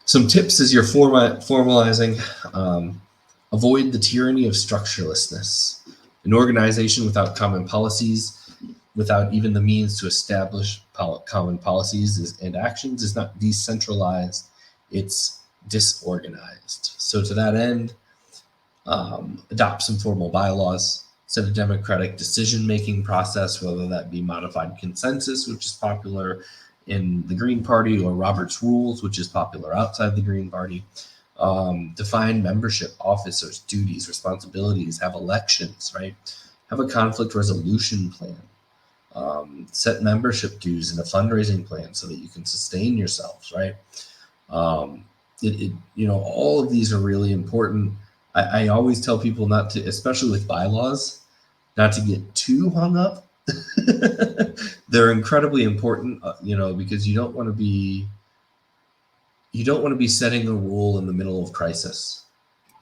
Some tips as you're formalizing: avoid the tyranny of structurelessness. An organization without common policies, without even the means to establish common policies and actions, is not decentralized, it's disorganized. So, to that end, adopt some formal bylaws, set a democratic decision-making process, whether that be modified consensus, which is popular in the Green Party, or Robert's Rules, which is popular outside the Green Party. Define membership, officers, duties, responsibilities, have elections, right? Have a conflict resolution plan. Set membership dues and a fundraising plan so that you can sustain yourselves, right? All of these are really important. I always tell people not to, especially with bylaws, not to get too hung up. They're incredibly important, because you don't want to be setting a rule in the middle of crisis,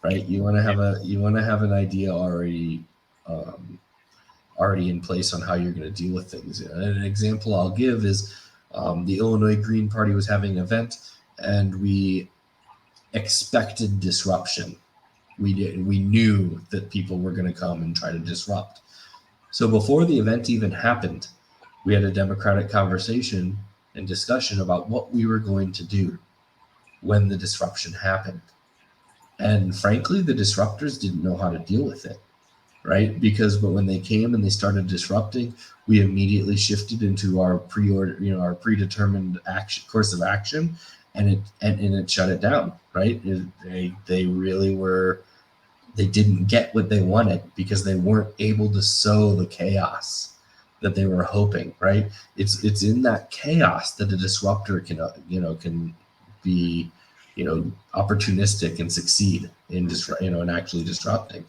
right? You want to have an idea already in place on how you're going to deal with things. And an example I'll give is the Illinois Green Party was having an event, and we expected disruption. We knew that people were going to come and try to disrupt. So before the event even happened, we had a democratic conversation and discussion about what we were going to do when the disruption happened. And frankly, the disruptors didn't know how to deal with it, right? But when they came and they started disrupting, we immediately shifted into our predetermined course of action, and it shut it down, right? They didn't get what they wanted because they weren't able to sow the chaos that they were hoping, right? It's in that chaos that a disruptor can be, opportunistic and succeed in and actually disrupting.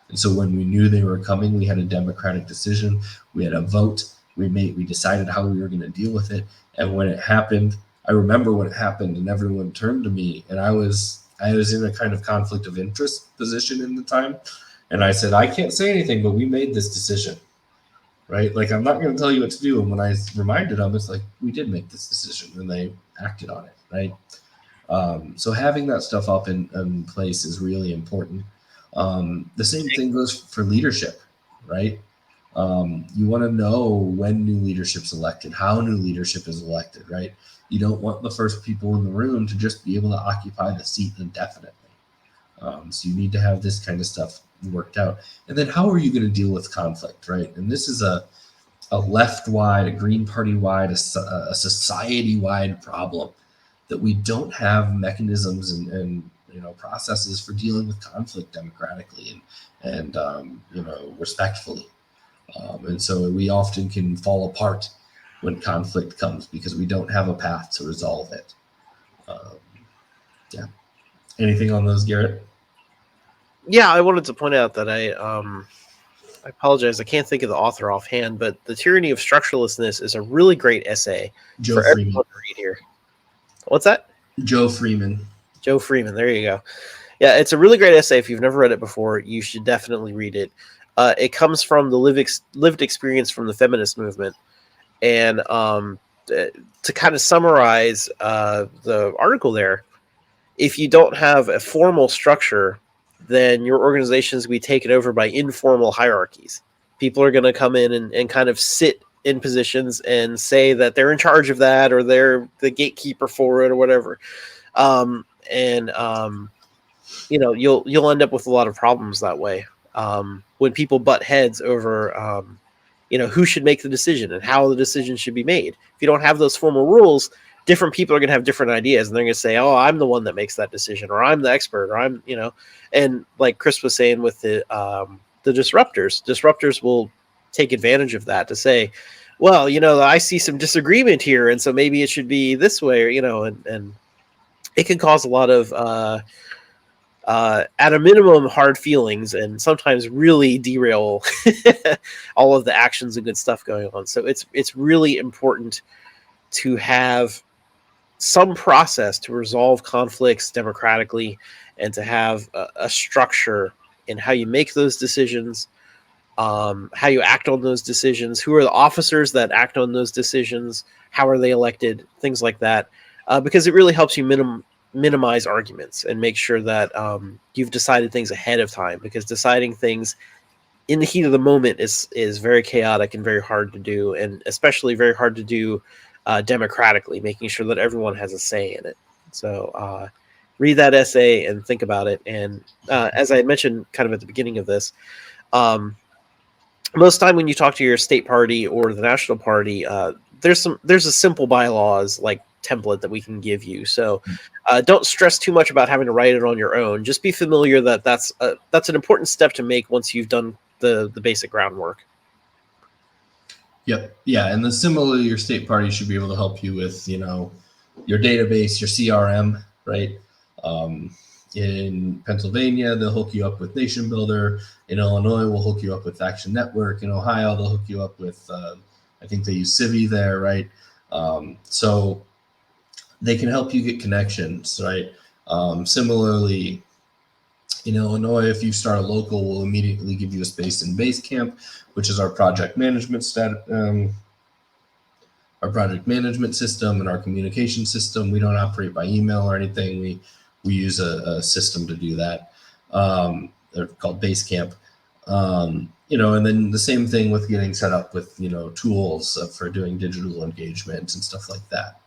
And so when we knew they were coming, we had a democratic decision, we had a vote, we decided how we were going to deal with it. And when it happened, I remember when it happened, and everyone turned to me, and I was in a kind of conflict of interest position in the time. And I said, I can't say anything, but we made this decision, right? Like, I'm not going to tell you what to do. And when I reminded them, it's like, we did make this decision, and they acted on it, right? So having that stuff up in place is really important. The same thing goes for leadership, right? You want to know when new leadership's elected, how new leadership is elected, right? You don't want the first people in the room to just be able to occupy the seat indefinitely. So you need to have this kind of stuff worked out. And then how are you going to deal with conflict, right? And this is a left-wide, a Green Party-wide, a society-wide problem, that we don't have mechanisms and processes for dealing with conflict democratically and respectfully. And so we often can fall apart when conflict comes because we don't have a path to resolve it. Yeah. Anything on those, Garrett? Yeah, I wanted to point out that I apologize, I can't think of the author offhand, but The Tyranny of Structurelessness is a really great essay Joe for Freeman. everyone to read here. What's that? Joe Freeman. Joe Freeman. There you go. Yeah, it's a really great essay. If you've never read it before, you should definitely read it. It comes from the lived experience from the feminist movement. And to kind of summarize the article there, if you don't have a formal structure, then your organization is going to be taken over by informal hierarchies. People are going to come in and kind of sit in positions and say that they're in charge of that, or they're the gatekeeper for it, or whatever. You'll end up with a lot of problems that way. When people butt heads over, who should make the decision and how the decision should be made. If you don't have those formal rules, different people are going to have different ideas, and they're going to say, oh, I'm the one that makes that decision, or I'm the expert, or I'm, and like Chris was saying with the disruptors will take advantage of that to say, well, I see some disagreement here, and so maybe it should be this way, or, and it can cause a lot of, at a minimum, hard feelings, and sometimes really derail all of the actions and good stuff going on. So it's really important to have some process to resolve conflicts democratically, and to have a structure in how you make those decisions, how you act on those decisions, who are the officers that act on those decisions, how are they elected, things like that, because it really helps you minimize arguments and make sure that you've decided things ahead of time, because deciding things in the heat of the moment is very chaotic and very hard to do, and especially very hard to do democratically, making sure that everyone has a say in it. So read that essay and think about it. And as I had mentioned kind of at the beginning of this, most time when you talk to your state party or the national party, there's a simple bylaws like template that we can give you. So don't stress too much about having to write it on your own. Just be familiar that that's an important step to make once you've done the basic groundwork. Yep. Yeah. And then similarly, your state party should be able to help you with, your database, your CRM, right? In Pennsylvania, they'll hook you up with Nation Builder. In Illinois, we'll hook you up with Action Network. In Ohio, they'll hook you up with, I think they use Civi there, right? So they can help you get connections, right? Similarly, in Illinois, if you start a local, we'll immediately give you a space in Basecamp, which is our project management our project management system and our communication system. We don't operate by email or anything. We use a system to do that. They're called Basecamp. And then the same thing with getting set up with tools for doing digital engagement and stuff like that.